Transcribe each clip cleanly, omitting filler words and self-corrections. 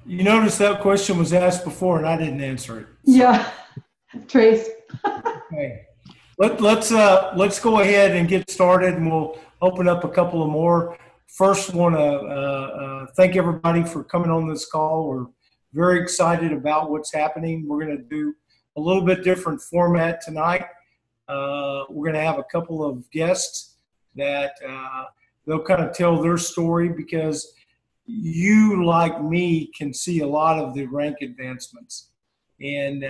You notice that question was asked before and I didn't answer it. So, Yeah, Trace. okay. Let's go ahead and get started and we'll open up a couple of more. First, want to thank everybody for coming on this call. We're very excited about what's happening. We're going to do a little bit different format tonight. We're going to have a couple of guests that they'll kind of tell their story because you, like me, can see a lot of the rank advancements and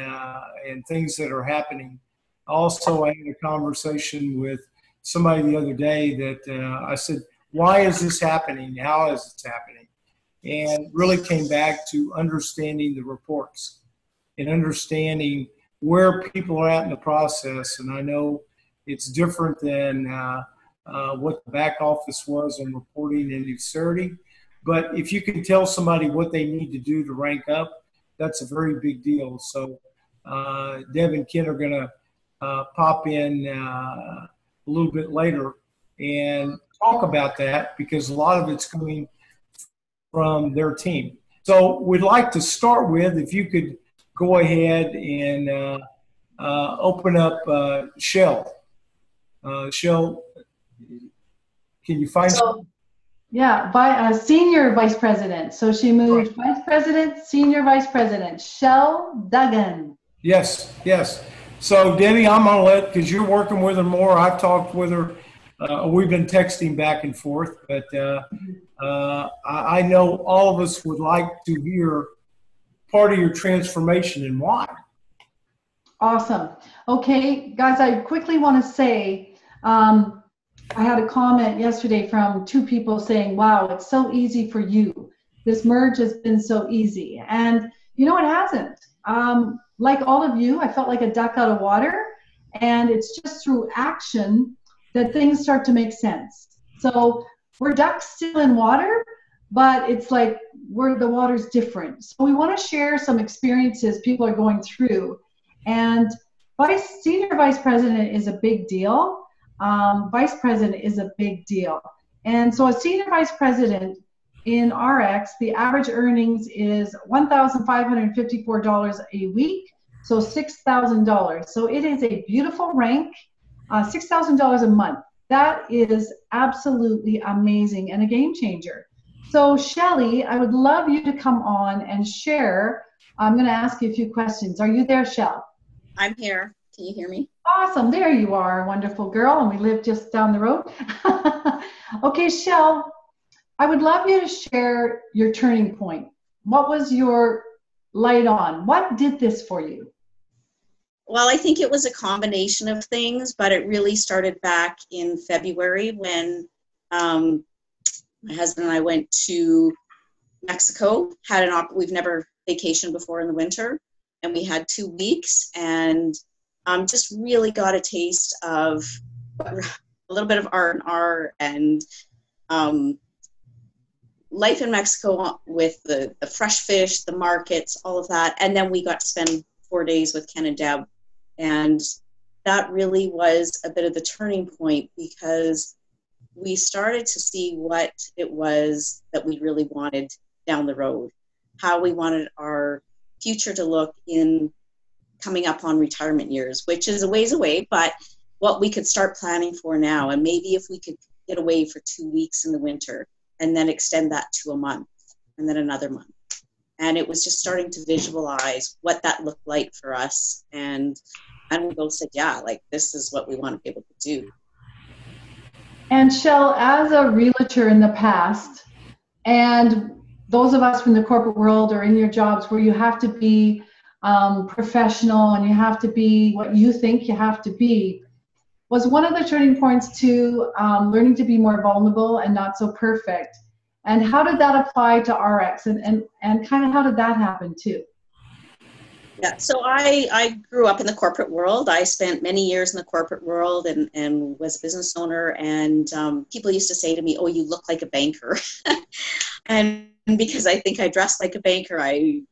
things that are happening. Also, I had a conversation with somebody the other day that I said, "Why is this happening? How is it happening?" And really came back to understanding the reports and understanding where people are at in the process. And I know it's different than what the back office was on reporting and Ucerity. But if you can tell somebody what they need to do to rank up, that's a very big deal. So Deb and Ken are going to pop in a little bit later and talk about that because a lot of it's coming from their team. So we'd like to start with, if you could go ahead and open up Shell. Shell, can you find? So, yeah, by senior vice president. So she Right. moved vice president, senior vice president, Shell Duggan. Yes, yes. So Debbie, I'm gonna let because you're working with her more. I've talked with her. We've been texting back and forth, but I know all of us would like to hear part of your transformation and why. Awesome. Okay, guys, I quickly want to say, I had a comment yesterday from two people saying, wow, it's so easy for you. This merge has been so easy. And you know, it hasn't. Like all of you, I felt like a duck out of water. And it's just through action that things start to make sense. So we're ducks still in water, but it's like the water's different. So we want to share some experiences people are going through. And senior vice president is a big deal. Vice president is a big deal. And so a senior vice president in RX, the average earnings is $1,554 a week, so $6,000. So it is a beautiful rank, $6,000 a month. That is absolutely amazing and a game changer. So Shelly, I would love you to come on and share. I'm going to ask you a few questions. Are you there, Shell? I'm here. Can you hear me? Awesome. There you are, wonderful girl. And we live just down the road. Okay, Shell, I would love you to share your turning point. What was your light on? What did this for you? Well, I think it was a combination of things, but it really started back in February when my husband and I went to Mexico. We've never vacationed before in the winter, and we had 2 weeks, and just really got a taste of a little bit of R&R and life in Mexico with the fresh fish, the markets, all of that. And then we got to spend 4 days with Ken and Deb. And that really was a bit of the turning point because we started to see what it was that we really wanted down the road, how we wanted our future to look in coming up on retirement years, which is a ways away, but what we could start planning for now. And maybe if we could get away for 2 weeks in the winter and then extend that to a month and then another month. And it was just starting to visualize what that looked like for us. And we both said, yeah, like this is what we want to be able to do. And Shell, as a realtor in the past, and those of us from the corporate world are in your jobs where you have to be professional and you have to be what you think you have to be, was one of the turning points to learning to be more vulnerable and not so perfect. And how did that apply to RX and kind of how did that happen too? Yeah, so I grew up in the corporate world. I spent many years in the corporate world and was a business owner. And people used to say to me, oh, you look like a banker. And because I think I dressed like a banker, I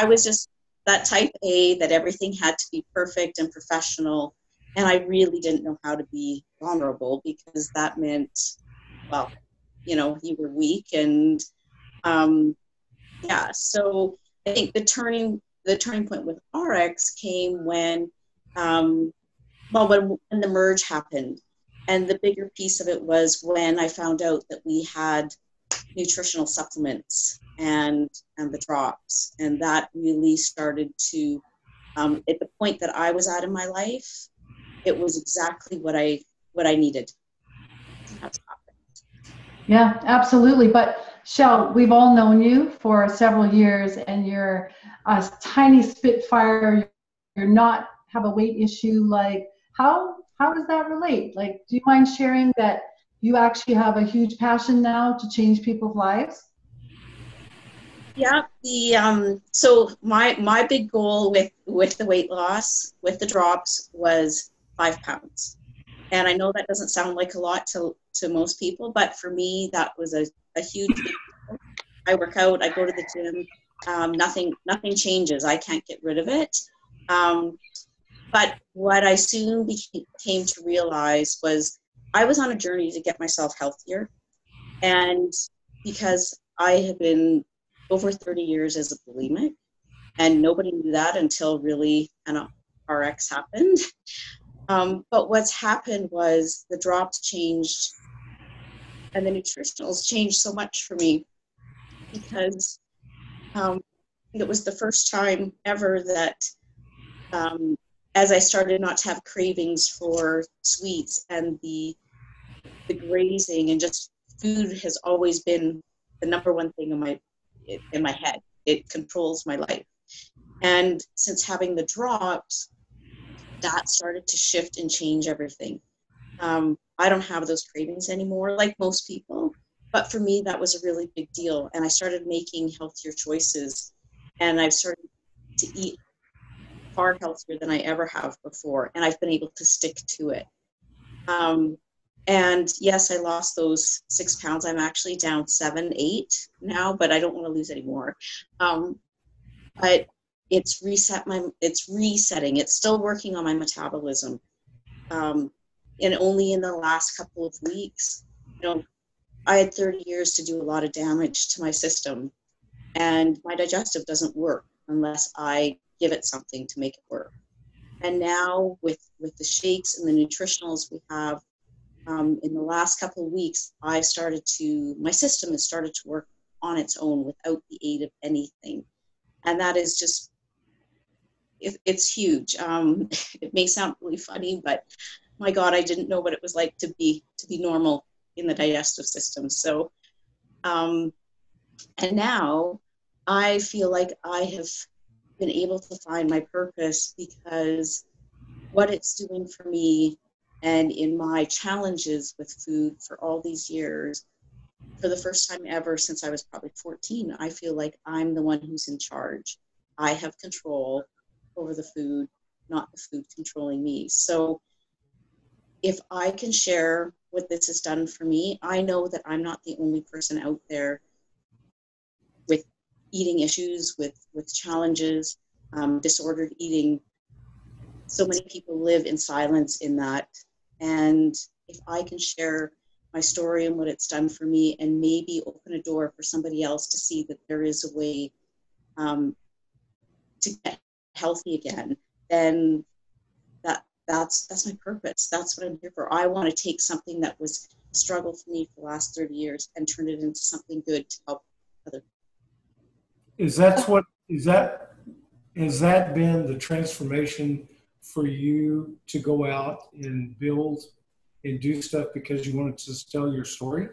was just that type A that everything had to be perfect and professional. And I really didn't know how to be vulnerable because that meant, well, you know, you were weak. And Yeah. So I think the turning point with RX came when, when the merge happened. And the bigger piece of it was when I found out that we had nutritional supplements and the drops. And that really started to, at the point that I was at in my life, it was exactly what I needed. That's Yeah, absolutely. But Shell, we've all known you for several years, and you're a tiny spitfire. You're not have a weight issue. Like, how does that relate? Like, do you mind sharing that you actually have a huge passion now to change people's lives? Yeah, so my big goal with the weight loss, with the drops, was 5 pounds. And I know that doesn't sound like a lot to most people, but for me, that was a huge deal. I work out, I go to the gym, nothing changes. I can't get rid of it. But what I soon came to realize was I was on a journey to get myself healthier. And because I have been over 30 years as a bulimic, and nobody knew that until really RX happened. But what's happened was the drops changed and the nutritionals changed so much for me, because it was the first time ever that as I started not to have cravings for sweets and the grazing, and just food has always been the number one thing in my head. It controls my life. And since having the drops, that started to shift and change everything. I don't have those cravings anymore like most people, but for me, that was a really big deal. And I started making healthier choices, and I've started to eat far healthier than I ever have before. And I've been able to stick to it. And yes, I lost those 6 pounds. I'm actually down 7, 8 now, but I don't want to lose any more. But it's resetting. It's still working on my metabolism. And only in the last couple of weeks, I had 30 years to do a lot of damage to my system, and my digestive doesn't work unless I give it something to make it work. And now with the shakes and the nutritionals we have, in the last couple of weeks, my system has started to work on its own without the aid of anything. And that is just, it's huge. It may sound really funny, but my God, I didn't know what it was like to be normal in the digestive system. So, and now I feel like I have been able to find my purpose, because what it's doing for me, and in my challenges with food for all these years, for the first time ever since I was probably 14, I feel like I'm the one who's in charge. I have control over the food, not the food controlling me. So if I can share what this has done for me, I know that I'm not the only person out there with eating issues, with challenges, disordered eating. So many people live in silence in that. And if I can share my story and what it's done for me, and maybe open a door for somebody else to see that there is a way to get healthy again, then that's my purpose. That's what I'm here for. I want to take something that was a struggle for me for the last 30 years and turn it into something good to help other people. Has that been the transformation for you, to go out and build and do stuff because you wanted to tell your story?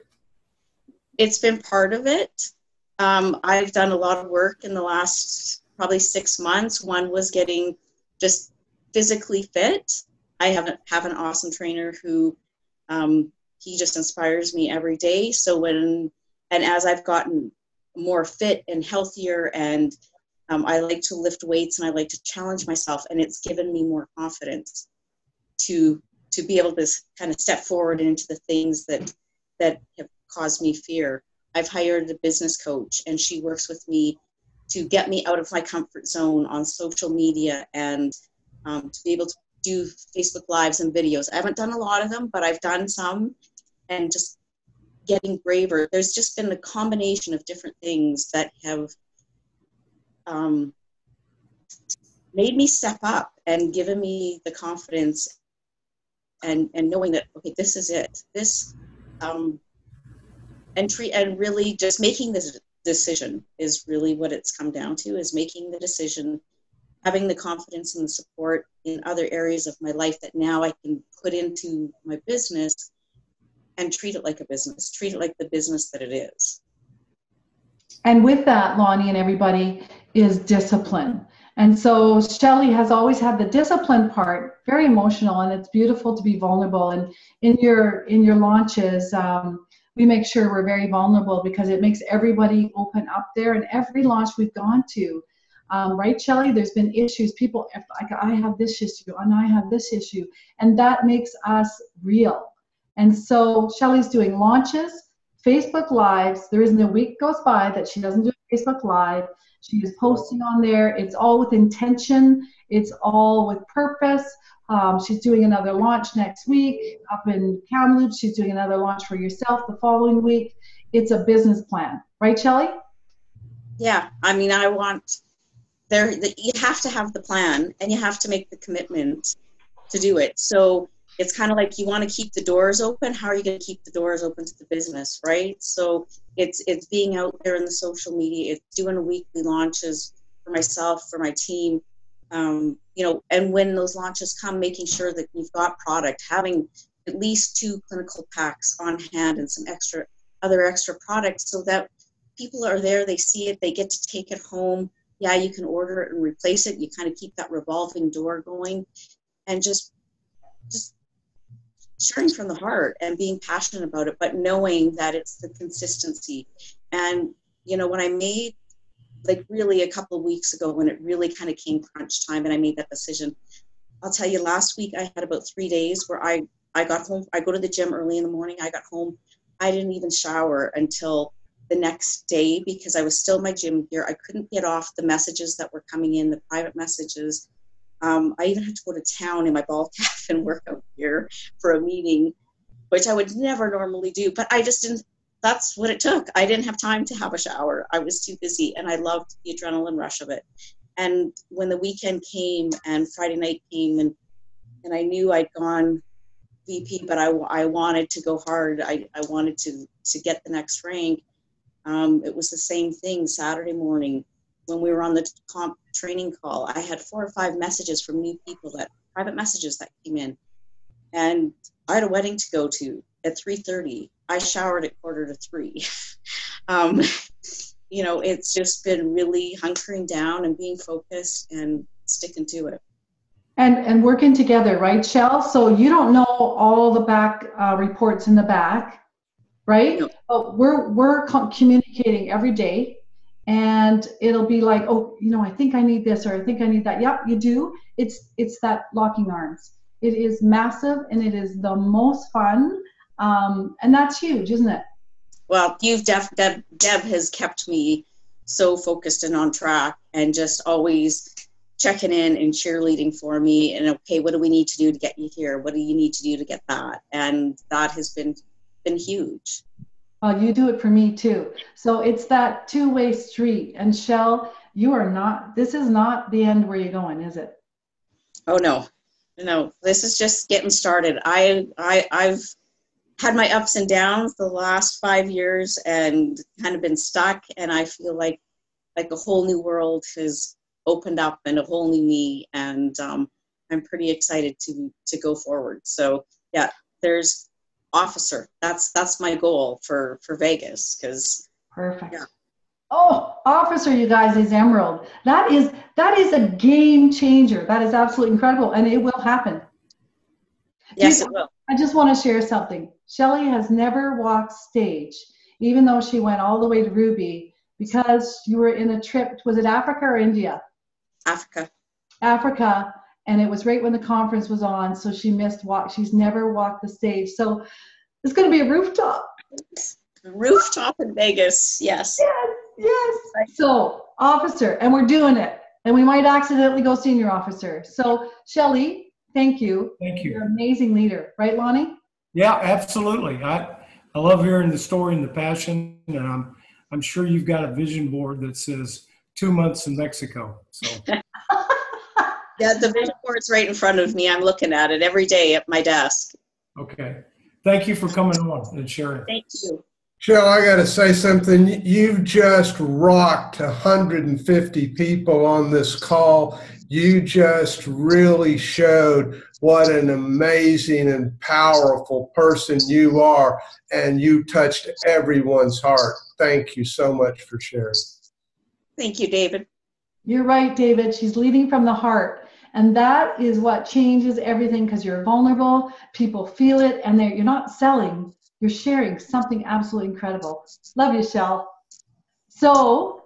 It's been part of it. I've done a lot of work in the last probably 6 months. One was getting just physically fit. I have an awesome trainer who he just inspires me every day. So as I've gotten more fit and healthier, and I like to lift weights and I like to challenge myself, and it's given me more confidence to be able to kind of step forward into the things that have caused me fear. I've hired a business coach, and she works with me to get me out of my comfort zone on social media, and to be able to do Facebook Lives and videos. I haven't done a lot of them, but I've done some, and just getting braver. There's just been a combination of different things that have made me step up and given me the confidence and knowing that, okay, this is it. This, and really just making this decision is really what it's come down to, is making the decision, having the confidence and the support in other areas of my life that now I can put into my business and treat it like a business, treat it like the business that it is. And with that, Lonnie and everybody, is discipline. And so Shelley has always had the discipline part, very emotional, and it's beautiful to be vulnerable. And in your launches, we make sure we're very vulnerable because it makes everybody open up there. And every launch we've gone to, right, Shelley, there's been issues. People, like, I have this issue and I have this issue, and that makes us real. And so Shelley's doing launches, Facebook Lives. There isn't a week goes by that she doesn't do a Facebook Live. She is posting on there. It's all with intention. It's all with purpose. She's doing another launch next week up in Kamloops. She's doing another launch for yourself the following week. It's a business plan. Right, Shelley? Yeah. I mean, you have to have the plan and you have to make the commitment to do it. So it's kind of like you want to keep the doors open. How are you going to keep the doors open to the business, right? So it's being out there in the social media. It's doing weekly launches for myself, for my team, and when those launches come, making sure that you've got product, having at least 2 clinical packs on hand and some other extra products so that people are there, they see it, they get to take it home. Yeah, you can order it and replace it. You kind of keep that revolving door going, and just sharing from the heart and being passionate about it, but knowing that it's the consistency. And, when I made, like, really a couple of weeks ago, when it really kind of came crunch time and I made that decision, I'll tell you, last week I had about 3 days where I got home. I go to the gym early in the morning. I got home. I didn't even shower until the next day because I was still in my gym gear. I couldn't get off the messages that were coming in, the private messages. I even had to go to town in my ball cap and workout gear for a meeting, which I would never normally do, but I just didn't, that's what it took. I didn't have time to have a shower. I was too busy, and I loved the adrenaline rush of it. And when the weekend came and Friday night came and I knew I'd gone VP, but I wanted to go hard. I wanted to get the next rank. It was the same thing Saturday morning. When we were on the comp training call, I had 4 or 5 messages from new people, private messages that came in. And I had a wedding to go to at 3:30. I showered at 2:45. It's just been really hunkering down and being focused and sticking to it. And working together, right, Shell? So you don't know all the back reports in the back, right? No. But we're communicating every day. And it'll be like, oh, I think I need this, or I think I need that. Yep, you do. It's that locking arms. It is massive, and it is the most fun. And that's huge, isn't it? Well, Deb has kept me so focused and on track, and just always checking in and cheerleading for me. And okay, what do we need to do to get you here? What do you need to do to get that? And that has been huge. Well, you do it for me too. So it's that two-way street. And Shell, this is not the end where you're going, is it? Oh, no. This is just getting started. I've had my ups and downs the last 5 years and kind of been stuck. And I feel like a whole new world has opened up and a whole new me. And I'm pretty excited to go forward. So yeah, there's officer. That's my goal for Vegas, because perfect. Yeah. Oh, officer, you guys, is Emerald. That is a game changer. That is absolutely incredible, and it will happen. Yes, it will. I just want to share something. Shelley has never walked stage, even though she went all the way to Ruby, because you were in a trip. Was it Africa or India? Africa. And it was right when the conference was on, so she missed walk. She's never walked the stage. So it's going to be a rooftop. Rooftop in Vegas, yes. Yes. So, officer, and we're doing it. And we might accidentally go senior officer. So, Shelley, thank you. Thank you. You're an amazing leader. Right, Lonnie? Yeah, absolutely. I love hearing the story and the passion. And I'm sure you've got a vision board that says 2 months in Mexico. So Yeah, the vision board's right in front of me. I'm looking at it every day at my desk. okay. Thank you for coming on and sharing. Thank you. Jill, I got to say something. You've just rocked 150 people on this call. You just really showed what an amazing and powerful person you are, and you touched everyone's heart. Thank you so much for sharing. Thank you, David. You're right, David. She's leading from the heart. And that is what changes everything, because you're vulnerable, people feel it, and you're not selling, you're sharing something absolutely incredible. Love you, Shell. So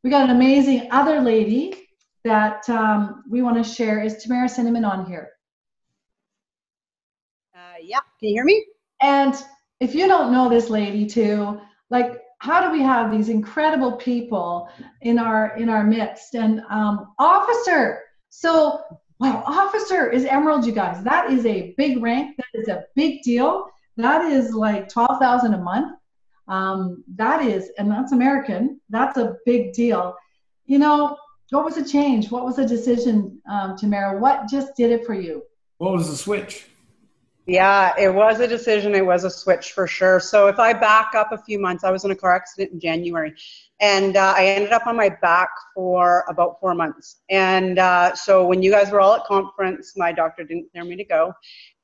we got an amazing other lady that we want to share. Is Tamara Cinnamon on here? Yeah, can you hear me? And if you don't know this lady too, like, how do we have these incredible people in our midst? And officer, so wow, officer is Emerald, you guys. That is a big rank. That is a big deal. That is like $12,000 a month. That is, and that's American. That's a big deal. You know, what was the change? What was the decision, Tamara? What just did it for you? What was the switch? Yeah, it was a decision. It was a switch for sure. So if I back up a few months, I was in a car accident in January, and I ended up on my back for about 4 months. And so when you guys were all at conference, my doctor didn't clear me to go.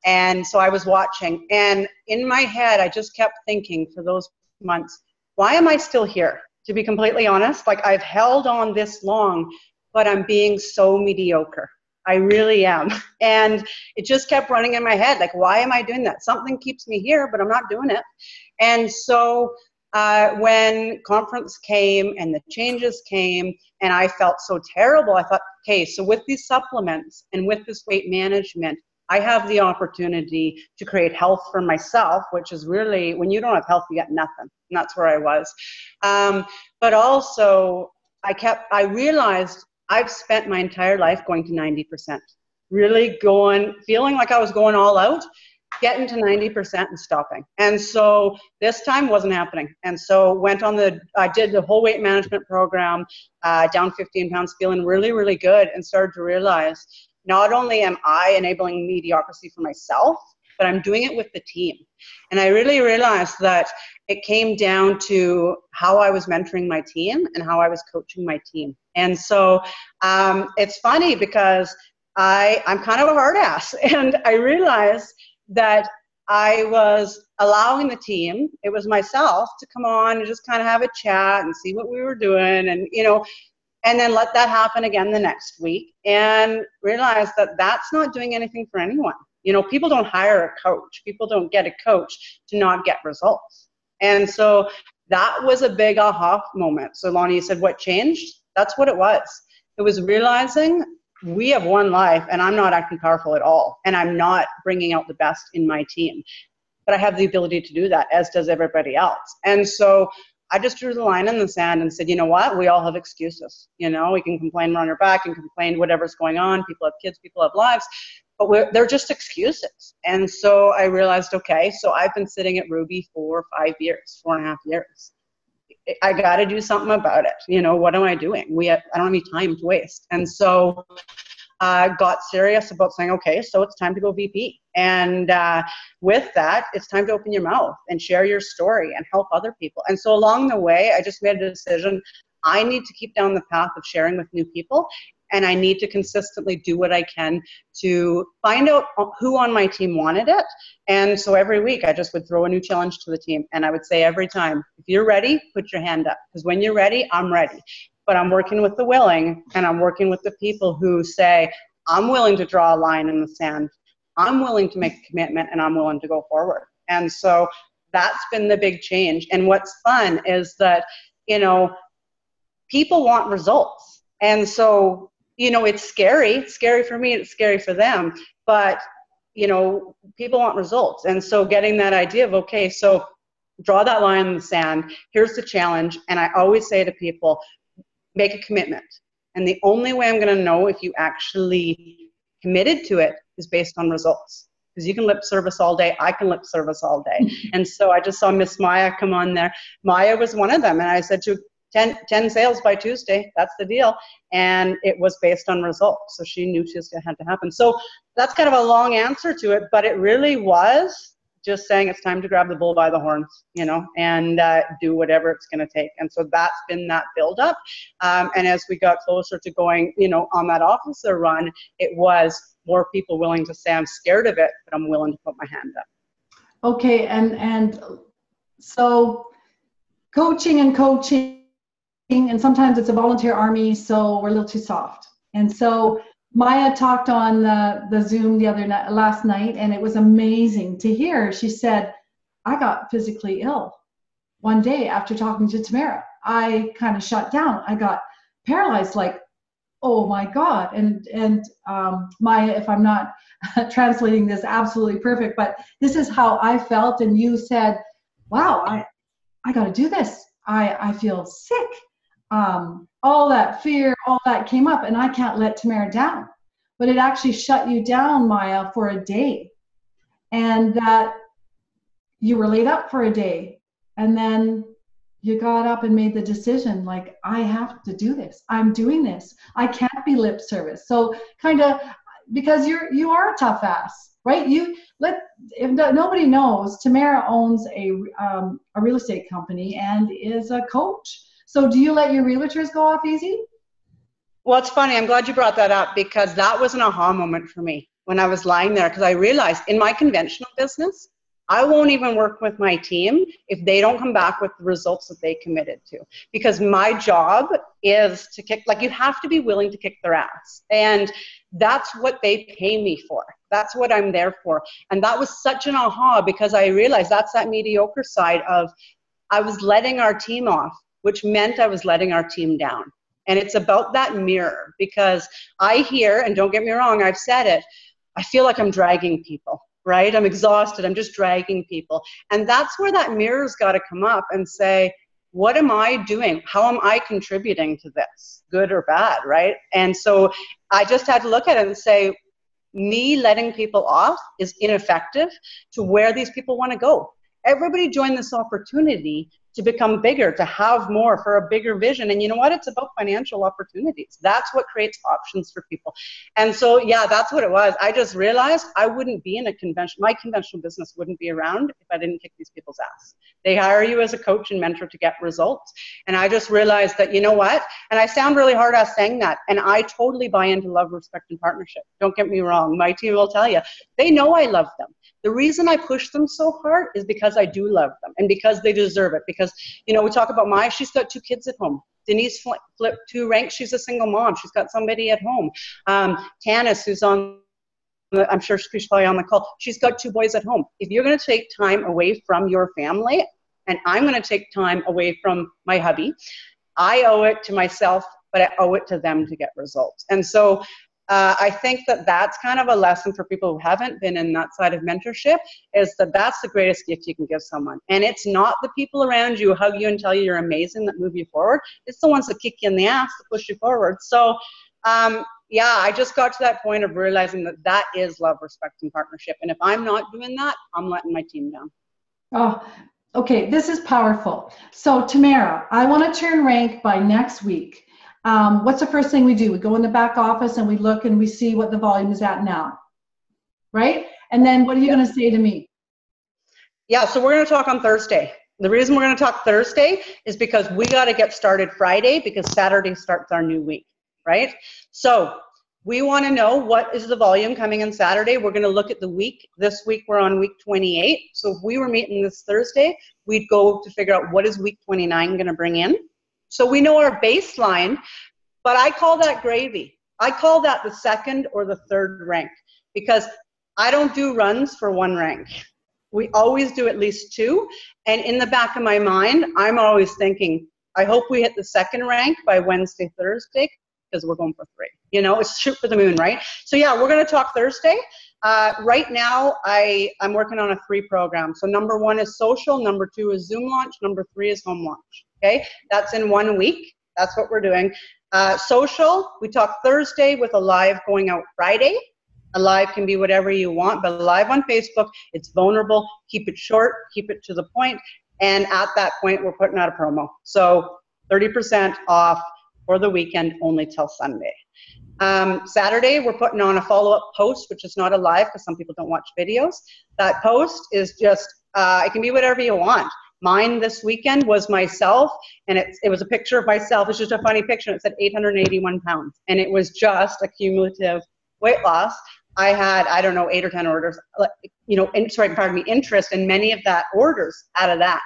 And so I was watching, and in my head, I just kept thinking for those months, why am I still here? To be completely honest, like, I've held on this long, but I'm being so mediocre. I really am. And it just kept running in my head. Like, why am I doing that? Something keeps me here, but I'm not doing it. And so when conference came and the changes came and I felt so terrible, I thought, okay, so with these supplements and with this weight management, I have the opportunity to create health for myself, which is really, when you don't have health, you get nothing. And that's where I was. But also, I realized I've spent my entire life going to 90%, really feeling like I was going all out, getting to 90% and stopping. And so this time wasn't happening. And so I did the whole weight management program, down 15 pounds, feeling really, really good, and started to realize not only am I enabling mediocrity for myself, but I'm doing it with the team. And I really realized that it came down to how I was mentoring my team and how I was coaching my team. And so it's funny because I'm kind of a hard ass, and I realized that I was allowing the team, it was myself, to come on and just kind of have a chat and see what we were doing, and and then let that happen again the next week, and realize that that's not doing anything for anyone. People don't hire a coach. People don't get a coach to not get results. And so that was a big aha moment. So Lonnie, you said, what changed? That's what it was. It was realizing we have one life, and I'm not acting powerful at all, and I'm not bringing out the best in my team. But I have the ability to do that, as does everybody else. And so I just drew the line in the sand and said, you know what? We all have excuses. We can complain on our back and complain whatever's going on. People have kids, people have lives, but they're just excuses. And so I realized, okay, so I've been sitting at Ruby for 5 years, 4.5 years. I got to do something about it. What am I doing? I don't have any time to waste. And so I got serious about saying, okay, so it's time to go VP. And with that, it's time to open your mouth and share your story and help other people. And so along the way, I just made a decision. I need to keep down the path of sharing with new people, and I need to consistently do what I can to find out who on my team wanted it. And so every week I just would throw a new challenge to the team, and I would say every time, if you're ready, put your hand up, because when you're ready, I'm ready. But I'm working with the willing, and I'm working with the people who say, I'm willing to draw a line in the sand, I'm willing to make a commitment, and I'm willing to go forward. And so that's been the big change. And what's fun is that, people want results. And so, it's scary. It's scary for me, it's scary for them. But, people want results. And so getting that idea of, okay, so draw that line in the sand, here's the challenge. And I always say to people, make a commitment. And the only way I'm going to know if you actually committed to it is based on results. Because you can lip service all day, I can lip service all day. And so I just saw Miss Maya come on there. Maya was one of them. And I said to 10 sales by Tuesday. That's the deal. And it was based on results. So she knew Tuesday had to happen. So that's kind of a long answer to it, but it really was just saying it's time to grab the bull by the horns, and do whatever it's going to take. And so that's been that buildup. And as we got closer to going, on that officer run, it was more people willing to say, I'm scared of it, but I'm willing to put my hand up. Okay. And so coaching, and sometimes it's a volunteer army, so we're a little too soft. And so Maya talked on the Zoom last night, and it was amazing to hear. She said, I got physically ill one day after talking to Tamara. I kind of shut down. I got paralyzed, like, oh my God. And Maya, if I'm not translating this absolutely perfect, but this is how I felt. And you said, wow, I got to do this. I feel sick. All that fear, all that came up, and I can't let Tamara down. But it actually shut you down, Maya, for a day. And that you were laid up for a day. And then you got up and made the decision, like, I have to do this. I'm doing this. I can't be lip service. So kind of, because you are a tough ass, right? If nobody knows, Tamara owns a real estate company and is a coach. So do you let your realtors go off easy? Well, it's funny. I'm glad you brought that up, because that was an aha moment for me when I was lying there, because I realized in my conventional business, I won't even work with my team if they don't come back with the results that they committed to. Because my job is to kick, like, you have to be willing to kick their ass. And that's what they pay me for. That's what I'm there for. And that was such an aha, because I realized that's that mediocre side of, I was letting our team off, which meant I was letting our team down. And it's about that mirror, because I hear, and don't get me wrong, I've said it, I feel like I'm dragging people, right? I'm exhausted. I'm just dragging people. And that's where that mirror's got to come up and say, what am I doing? How am I contributing to this, good or bad, right? And so I just had to look at it and say, me letting people off is ineffective to where these people want to go. Everybody joined this opportunity to become bigger, to have more, for a bigger vision. And you know what? It's about financial opportunities. That's what creates options for people. And so, yeah, that's what it was. I just realized I wouldn't be in a convention. My conventional business wouldn't be around if I didn't kick these people's ass. They hire you as a coach and mentor to get results. And I just realized that, you know what? And I sound really hard ass saying that. And I totally buy into love, respect, and partnership. Don't get me wrong. My team will tell you. They know I love them. The reason I push them so hard is because I do love them, and because they deserve it. Because, we talk about Maya, she's got 2 kids at home. Denise flipped 2 ranks. She's a single mom. She's got somebody at home. Tanis, who's on, I'm sure she's probably on the call, she's got 2 boys at home. If you're going to take time away from your family, and I'm going to take time away from my hubby, I owe it to myself, but I owe it to them to get results. And so I think that that's kind of a lesson for people who haven't been in that side of mentorship, is that that's the greatest gift you can give someone. And it's not the people around you who hug you and tell you you're amazing that move you forward. It's the ones that kick you in the ass to push you forward. So, yeah, I just got to that point of realizing that that is love, respect, and partnership. And if I'm not doing that, I'm letting my team down. Oh, okay. This is powerful. So, Tamara, I want to turn rank by next week. What's the first thing we do? We go in the back office and we look and we see what the volume is at now, right? And then what are you going to say to me? Yeah, so we're going to talk on Thursday. The reason we're going to talk Thursday is because we got to get started Friday, because Saturday starts our new week, right? So we want to know what is the volume coming in Saturday. We're going to look at the week. This week we're on week 28. So if we were meeting this Thursday, we'd go to figure out what is week 29 going to bring in. So we know our baseline, but I call that gravy. I call that the 2nd or the 3rd rank, because I don't do runs for 1 rank. We always do at least 2. And in the back of my mind, I'm always thinking, I hope we hit the 2nd rank by Wednesday, Thursday, because we're going for 3. It's shoot for the moon, right? So yeah, we're going to talk Thursday. Right now, I'm working on a 3 program. So number 1 is social, number 2 is Zoom launch, number 3 is home launch. Okay, that's in 1 week. That's what we're doing. Social, we talk Thursday with a live going out Friday. A live can be whatever you want, but live on Facebook, it's vulnerable. Keep it short, keep it to the point. And at that point, we're putting out a promo. So 30% off for the weekend, only till Sunday. Saturday, we're putting on a follow-up post, which is not a live because some people don't watch videos. That post is just, it can be whatever you want. Mine this weekend was myself, and it was a picture of myself. It's just a funny picture. It said 881 pounds, and it was just a cumulative weight loss. I had, I don't know, 8 or 10 orders, interest in many of that orders out of that.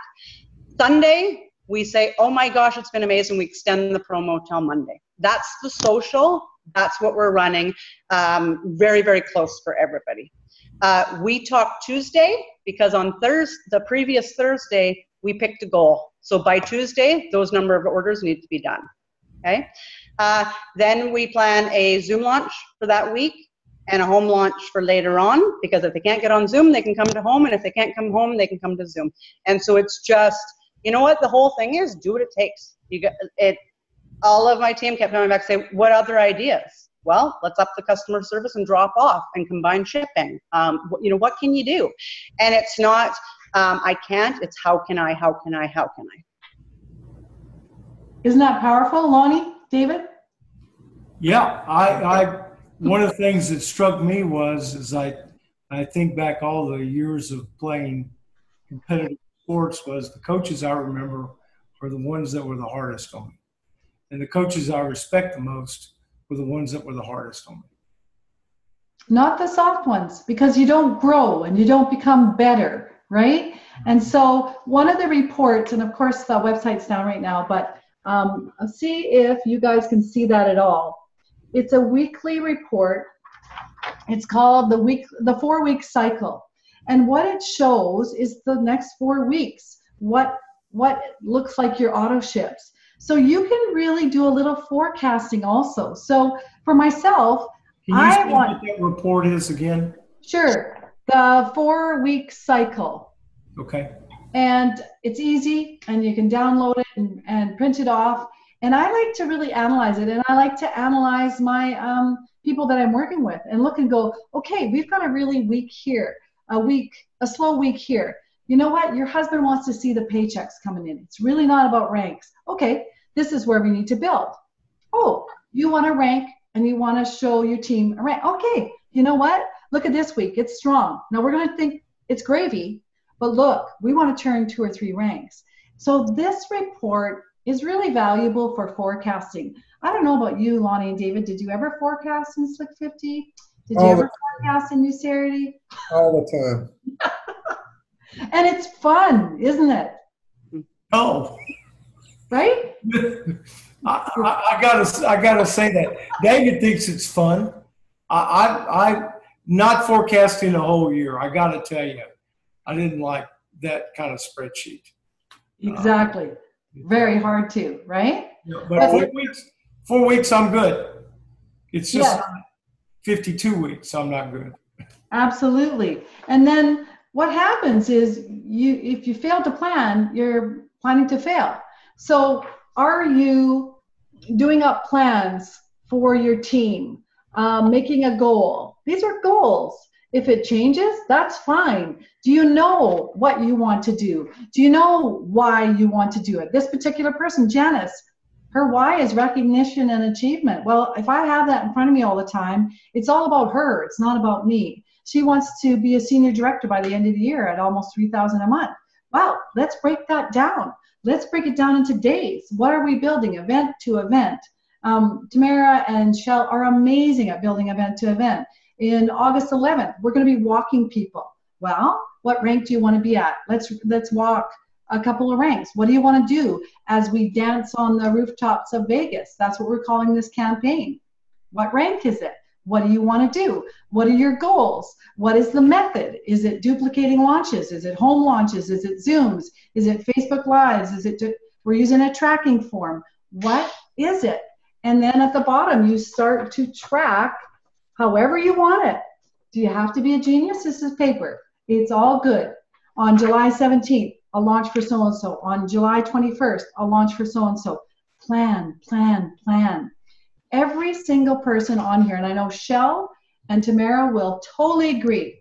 Sunday, we say, oh my gosh, it's been amazing. We extend the promo till Monday. That's the social. That's what we're running. Very, very close for everybody. We talk Tuesday because on the previous Thursday, we picked a goal. So by Tuesday, those number of orders need to be done. Okay. Then we plan a Zoom launch for that week and a home launch for later on, because if they can't get on Zoom, they can come to home. And if they can't come home, they can come to Zoom. And so it's just, you know what the whole thing is? Do what it takes. You get it. All of my team kept coming back and say, what other ideas? Well, let's up the customer service and drop off and combine shipping. What can you do? And it's not, I can't, it's how can I? Isn't that powerful, Lonnie, David? Yeah, I one of the things that struck me was I think back all the years of playing competitive sports was the coaches I remember are the ones that were the hardest on me. And the coaches I respect the most were the ones that were the hardest on me. Not the soft ones, because you don't grow and you don't become better, right? And so one of the reports, and of course the website's down right now, but see if you guys can see that at all. It's a weekly report. It's called the 4-week cycle. And what it shows is the next 4 weeks, what looks like your auto ships. So you can really do a little forecasting also. So for myself, Can you say what that report is again? Sure. The 4-week cycle. Okay. And it's easy, and you can download it and print it off. And I like to really analyze it, and I like to analyze my people that I'm working with and look and go, okay, we've got a really weak here, a slow week here. You know what? Your husband wants to see the paychecks coming in. It's really not about ranks. Okay, this is where we need to build. Oh, you want to rank and you want to show your team a rank. Okay, you know what? Look at this week. It's strong. Now we're going to think it's gravy, but look, we want to turn 2 or 3 ranks. So this report is really valuable for forecasting. I don't know about you, Lonnie and David. Did you ever forecast in Slick 50? Did you ever forecast in Ucerity? All the time. And it's fun, isn't it? Oh. Right? I gotta say that David thinks it's fun. I not forecasting a whole year. I gotta tell you, I didn't like that kind of spreadsheet. Exactly. Very hard to, right? But 4 weeks, I'm good. It's just 52 weeks, I'm not good. Absolutely. And then what happens is if you fail to plan, you're planning to fail. So are you doing up plans for your team, making a goal? These are goals. If it changes, that's fine. Do you know what you want to do? Do you know why you want to do it? This particular person, Janice, her why is recognition and achievement. Well, if I have that in front of me all the time, it's all about her. It's not about me. She wants to be a senior director by the end of the year at almost $3,000 a month. Wow, let's break that down. Let's break it down into days. What are we building, event to event? Tamara and Shell are amazing at building event to event. In August 11th, we're going to be walking people. Well, what rank do you want to be at? Let's walk a couple of ranks. What do you want to do as we dance on the rooftops of Vegas? That's what we're calling this campaign. What rank is it? What do you want to do? What are your goals? What is the method? Is it duplicating launches? Is it home launches? Is it Zooms? Is it Facebook Lives? We're using a tracking form. What is it? And then at the bottom, you start to track however you want it. Do you have to be a genius? This is paper. It's all good. On July 17th, a launch for so-and-so. On July 21st, a launch for so-and-so. Plan, plan, plan. Every single person on here, and I know Shell and Tamara will totally agree,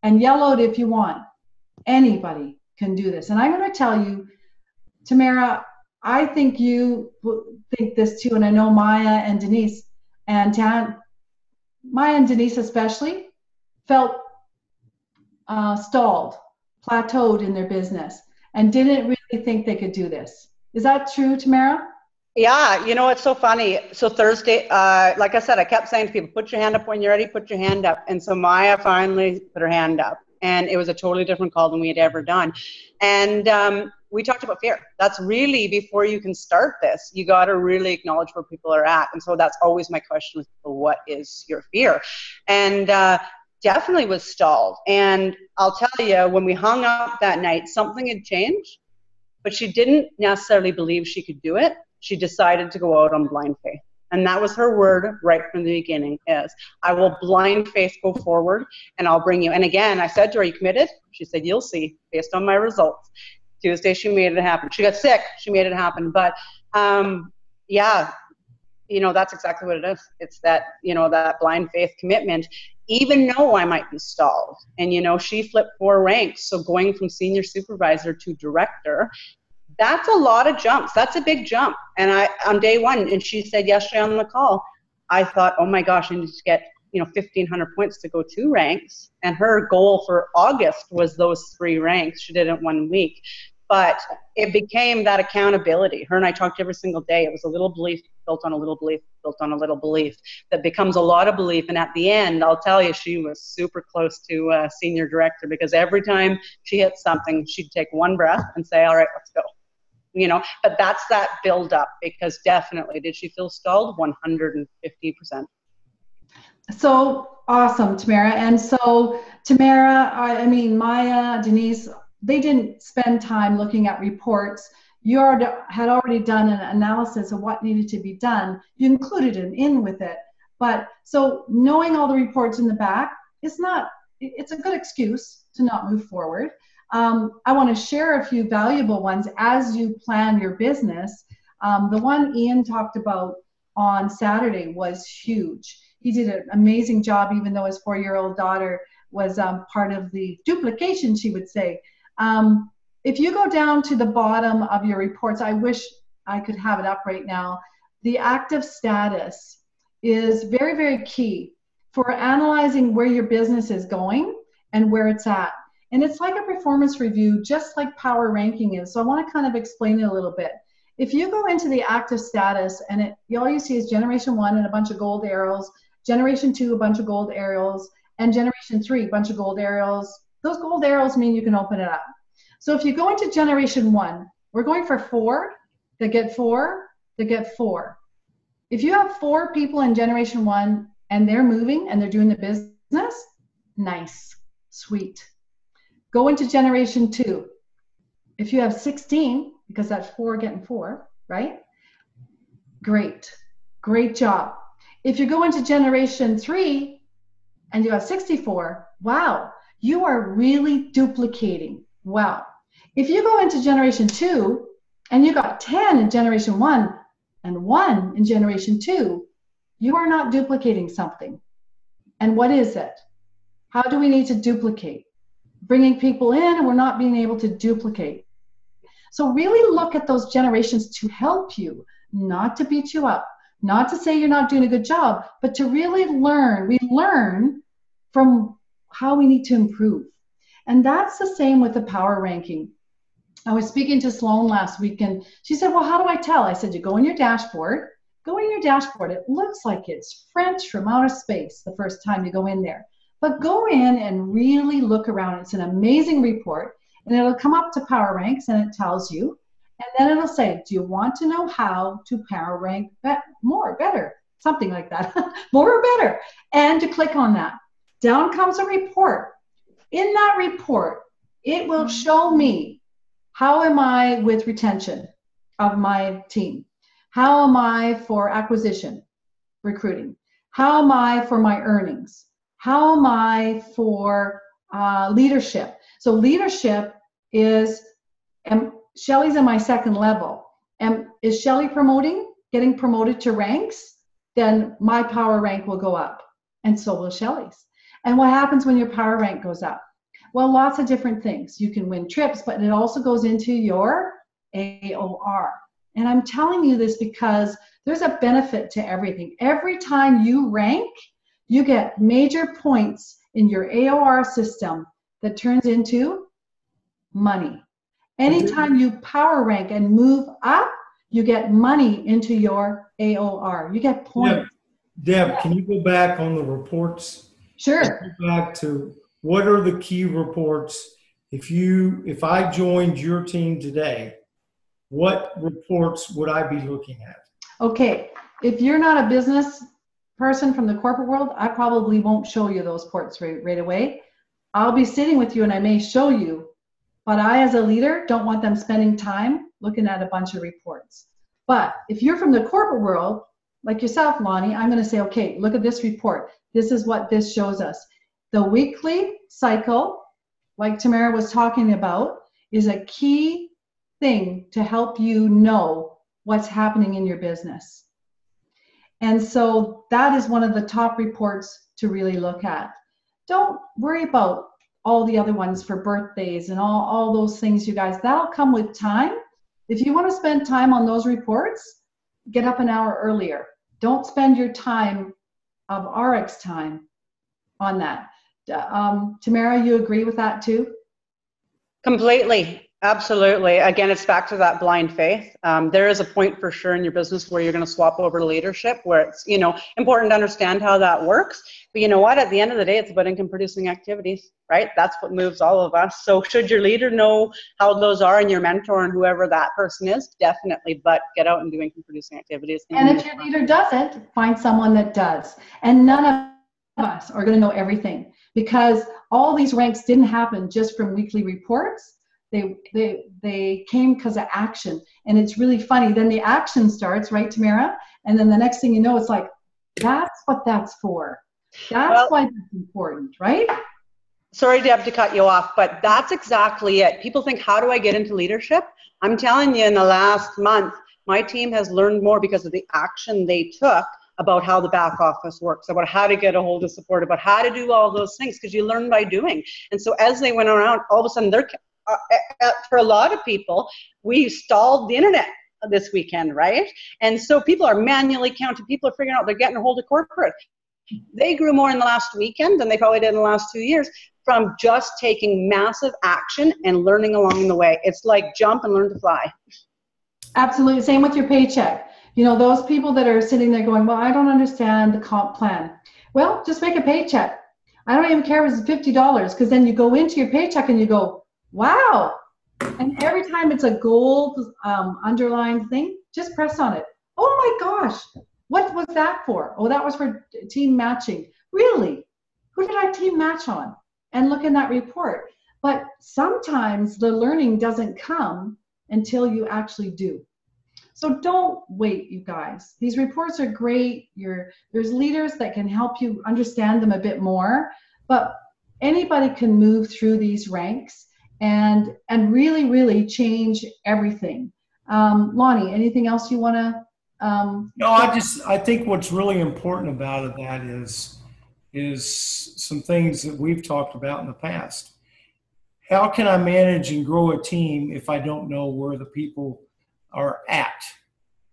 and yell out if you want, anybody can do this. And I'm going to tell you, Tamara, I think you think this too, and I know Maya and Denise and Maya and Denise especially felt stalled, plateaued in their business, and didn't really think they could do this. Is that true, Tamara? Yeah, you know, it's so funny. So Thursday, like I said, I kept saying to people, put your hand up when you're ready, put your hand up. And so Maya finally put her hand up. And it was a totally different call than we had ever done. And we talked about fear. That's really, before you can start this, you got to really acknowledge where people are at. And so that's always my question with people, what is your fear? And definitely was stalled. And I'll tell you, when we hung up that night, something had changed, but she didn't necessarily believe she could do it. She decided to go out on blind faith. And that was her word right from the beginning is, I will blind faith go forward and I'll bring you. And again, I said to her, are you committed? She said, you'll see based on my results. Tuesday, she made it happen. She got sick. She made it happen. But yeah, you know, that's exactly what it is. It's that, you know, that blind faith commitment, even though I might be stalled. And, you know, she flipped 4 ranks. So going from senior supervisor to director, that's a lot of jumps. That's a big jump. And on day 1, and she said yesterday on the call, I thought, oh my gosh, I need to get, you know, 1,500 points to go 2 ranks. And her goal for August was those 3 ranks. She did it 1 week. But it became that accountability. Her and I talked every single day. It was a little belief built on a little belief, built on a little belief that becomes a lot of belief. And at the end, I'll tell you, she was super close to senior director, because every time she hit something, she'd take 1 breath and say, all right, let's go. You know, but that's that build up, because definitely, did she feel stalled? 150%. So awesome, Tamara. And so Tamara, I mean, Maya, Denise, they didn't spend time looking at reports. You had already done an analysis of what needed to be done. You included it in with it. But so knowing all the reports in the back, it's a good excuse to not move forward. I want to share a few valuable ones as you plan your business. The one Ian talked about on Saturday was huge. He did an amazing job, even though his 4-year-old daughter was part of the duplication, she would say. If you go down to the bottom of your reports, I wish I could have it up right now. The active status is very, very key for analyzing where your business is going and where it's at. And it's like a performance review, just like power ranking is. So I want to kind of explain it a little bit. If you go into the active status and all you see is generation 1 and a bunch of gold arrows, generation 2, a bunch of gold arrows, and generation 3, a bunch of gold arrows. Those gold arrows mean you can open it up. So if you go into generation 1, we're going for 4, they get 4, they get 4. If you have 4 people in generation 1 and they're moving and they're doing the business, nice, sweet. Go into generation 2. If you have 16, because that's 4 getting 4, right? Great, great job. If you go into generation 3 and you have 64, wow, you are really duplicating. Wow. If you go into generation 2 and you got 10 in generation 1 and 1 in generation 2, you are not duplicating something. And what is it? How do we need to duplicate? Bringing people in, and we're not being able to duplicate. So really look at those generations to help you, not to beat you up, not to say you're not doing a good job, but to really learn. We learn from how we need to improve. And that's the same with the power ranking. I was speaking to Sloan last week, and she said, well, how do I tell? I said, you go in your dashboard. Go in your dashboard. It looks like it's French from outer space the first time you go in there. But go in and really look around. It's an amazing report, and it'll come up to power ranks, and it tells you. And then it'll say, do you want to know how to power rank more, better, something like that, more or better, and to click on that. Down comes a report. In that report, it will show me how am I with retention of my team? How am I for acquisition, recruiting? How am I for my earnings? How am I for leadership? So leadership is, Shelly's in my second level. Is Shelly getting promoted to ranks? Then my power rank will go up, and so will Shelly's. And what happens when your power rank goes up? Well, lots of different things. You can win trips, but it also goes into your AOR. And I'm telling you this because there's a benefit to everything. Every time you rank, you get major points in your AOR system that turns into money. Anytime you power rank and move up, you get money into your AOR. You get points. Deb, can you go back on the reports? Sure. Go back to what are the key reports? If I joined your team today, what reports would I be looking at? Okay. If you're not a business person from the corporate world, I probably won't show you those reports right away. I'll be sitting with you and I may show you, but I, as a leader, don't want them spending time looking at a bunch of reports. But if you're from the corporate world, like yourself, Lonnie, I'm going to say, okay, look at this report. This is what this shows us. The weekly cycle, like Tamara was talking about, is a key thing to help you know what's happening in your business. And so that is one of the top reports to really look at. Don't worry about all the other ones for birthdays and all those things, you guys. That'll come with time. If you want to spend time on those reports, get up an hour earlier. Don't spend your time of RX time on that. Tamara, you agree with that too? Completely. Absolutely. Again, it's back to that blind faith. There is a point for sure in your business where you're going to swap over to leadership, where it's, important to understand how that works. But you know what? At the end of the day, it's about income producing activities, right? That's what moves all of us. So should your leader know how those are, and your mentor and whoever that person is, definitely, but get out and do income producing activities. And if your leader doesn't, find someone that does. And none of us are going to know everything, because all these ranks didn't happen just from weekly reports. They came because of action. And it's really funny. Then the action starts, right, Tamara? And then the next thing you know, it's like, that's what that's for. That's why that's important, right? Sorry, Deb, to cut you off, but that's exactly it. People think, how do I get into leadership? I'm telling you, in the last month, my team has learned more because of the action they took about how the back office works, about how to get a hold of support, about how to do all those things, because you learn by doing. And so as they went around, all of a sudden, for a lot of people, we stalled the internet this weekend, right? And so people are manually counting. People are figuring out they're getting a hold of corporate. They grew more in the last weekend than they probably did in the last 2 years from just taking massive action and learning along the way. It's like jump and learn to fly. Absolutely. Same with your paycheck. Those people that are sitting there going, well, I don't understand the comp plan. Well, just make a paycheck. I don't even care if it's $50, because then you go into your paycheck and you go, wow. And every time it's a gold underlined thing, just press on it. Oh my gosh, what was that for? Oh, that was for team matching. Really? Who did I team match on? And look in that report. But sometimes the learning doesn't come until you actually do. So don't wait, you guys. These reports are great. There's leaders that can help you understand them a bit more, but anybody can move through these ranks and really, really change everything. Lonnie, anything else you want to? No, I think what's really important about that is some things that we've talked about in the past. How can I manage and grow a team if I don't know where the people are at?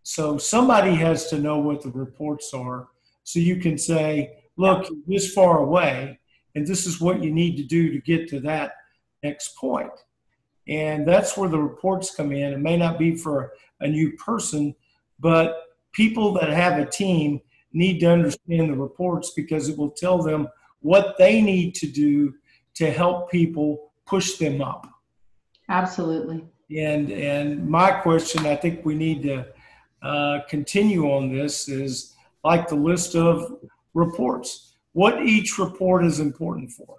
So somebody has to know what the reports are, so you can say, look, you're this far away, and this is what you need to do to get to that next point. And that's where the reports come in. It may not be for a new person, but people that have a team need to understand the reports, because it will tell them what they need to do to help people push them up. Absolutely. And my question, I think we need to continue on this, is like the list of reports. What each report is important for.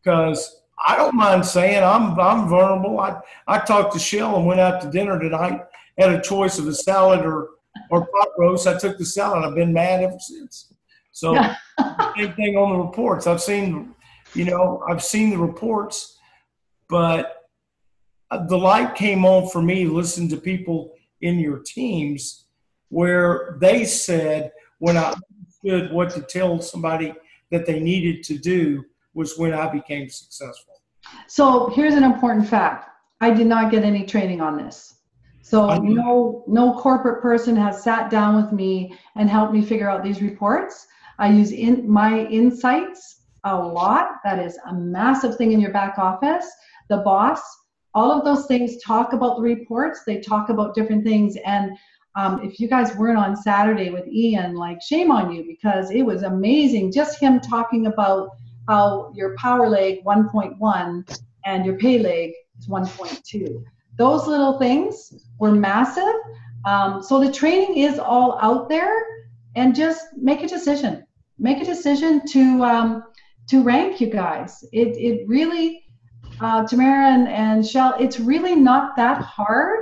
Because I don't mind saying I'm vulnerable. I talked to Shell and went out to dinner tonight, had a choice of a salad or pot roast. I took the salad. I've been mad ever since. So same thing on the reports. I've seen the reports, but the light came on for me listening to people in your teams where they said, when I understood what to tell somebody that they needed to do, was when I became successful. So here's an important fact. I did not get any training on this. So no corporate person has sat down with me and helped me figure out these reports. I use my insights a lot. That is a massive thing in your back office. The boss, all of those things talk about the reports. They talk about different things. And if you guys weren't on Saturday with Ian, like, shame on you, because it was amazing. Just him talking about how your power leg 1.1 and your pay leg is 1.2. Those little things were massive. So the training is all out there, and just make a decision. Make a decision to rank you guys. It really, Tamara and Shell, it's really not that hard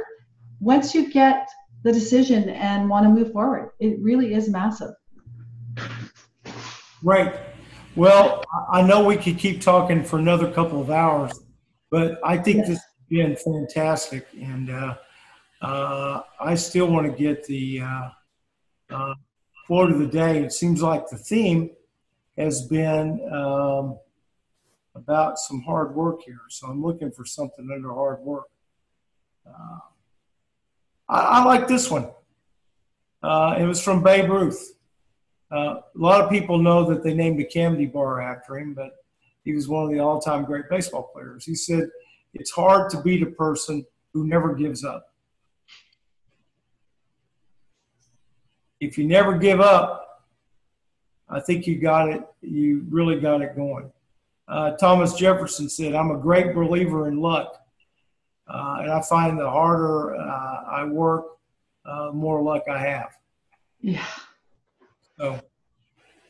once you get the decision and want to move forward. It really is massive. Right. Well, I know we could keep talking for another couple of hours, but I think this has been fantastic. And I still want to get the quote of the day. It seems like the theme has been about some hard work here. So I'm looking for something under hard work. I like this one. It was from Babe Ruth. A lot of people know that they named a candy bar after him, but he was one of the all-time great baseball players. He said, "It's hard to beat a person who never gives up." If you never give up, I think you got it. You really got it going. Thomas Jefferson said, "I'm a great believer in luck. And I find the harder I work, more luck I have." Yeah. So,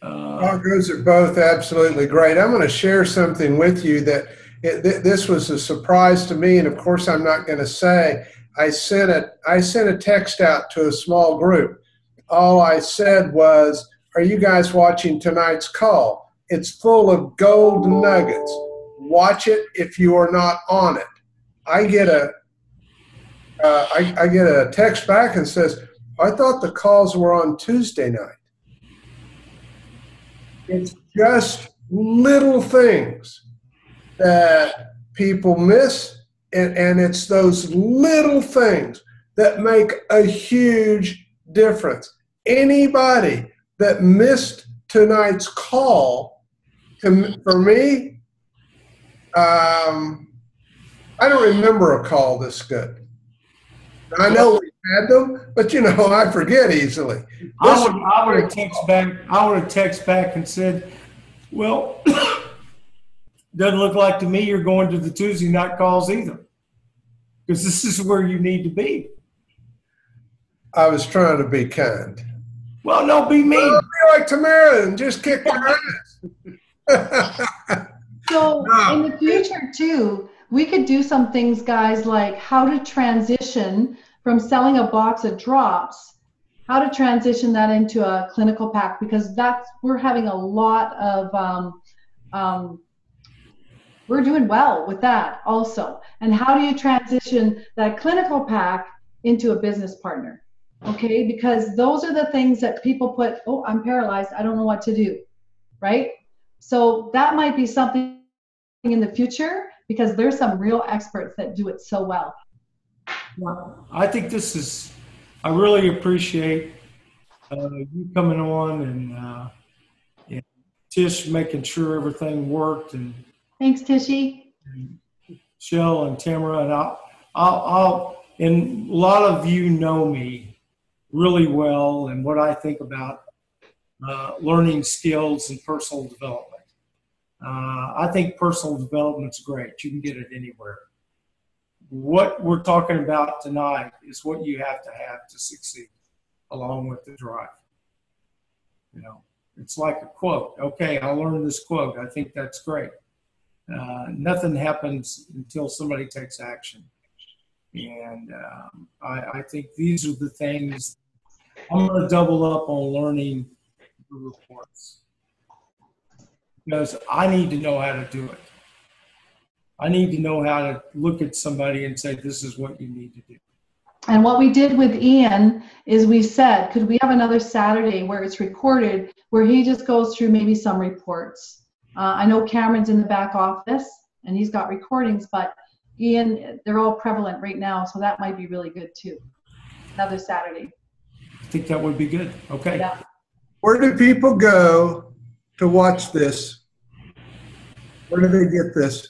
those are both absolutely great. I'm going to share something with you that this was a surprise to me, and of course I'm not going to say. I sent a text out to a small group. All I said was, "Are you guys watching tonight's call? It's full of gold nuggets. Watch it if you are not on it." I get a text back and says, "I thought the calls were on Tuesday night." It's just little things that people miss, and it's those little things that make a huge difference. Anybody that missed tonight's call, for me, I don't remember a call this good. I know we had them, but I forget easily. I would have texted back and said, "Well, doesn't look like to me you're going to the Tuesday night calls either, because this is where you need to be." I was trying to be kind. Well, no, be mean. Well, be like Tamara and just kick their ass. So in the future too, we could do some things, guys, like how to transition from selling a box of drops, how to transition that into a clinical pack, because we're having a lot of, we're doing well with that also. And how do you transition that clinical pack into a business partner? Okay, because those are the things that people put, "Oh, I'm paralyzed, I don't know what to do," right? So that might be something in the future, because there's some real experts that do it so well. I think I really appreciate you coming on and Tish making sure everything worked, and Thanks, Tishy. Shell and Tamara, and and a lot of you know me really well and what I think about learning skills and personal development. I think personal development's great. You can get it anywhere. What we're talking about tonight is what you have to succeed, along with the drive. It's like a quote. Okay, I learned this quote. I think that's great. Nothing happens until somebody takes action. And I think these are the things. I'm going to double up on learning the reports, because I need to know how to do it. I need to know how to look at somebody and say, "This is what you need to do." And what we did with Ian is we said, could we have another Saturday where it's recorded, where he just goes through maybe some reports? I know Cameron's in the back office and he's got recordings, but Ian, they're all prevalent right now, so that might be really good too. Another Saturday. I think that would be good. Okay. Yeah. Where do people go to watch this? Where do they get this?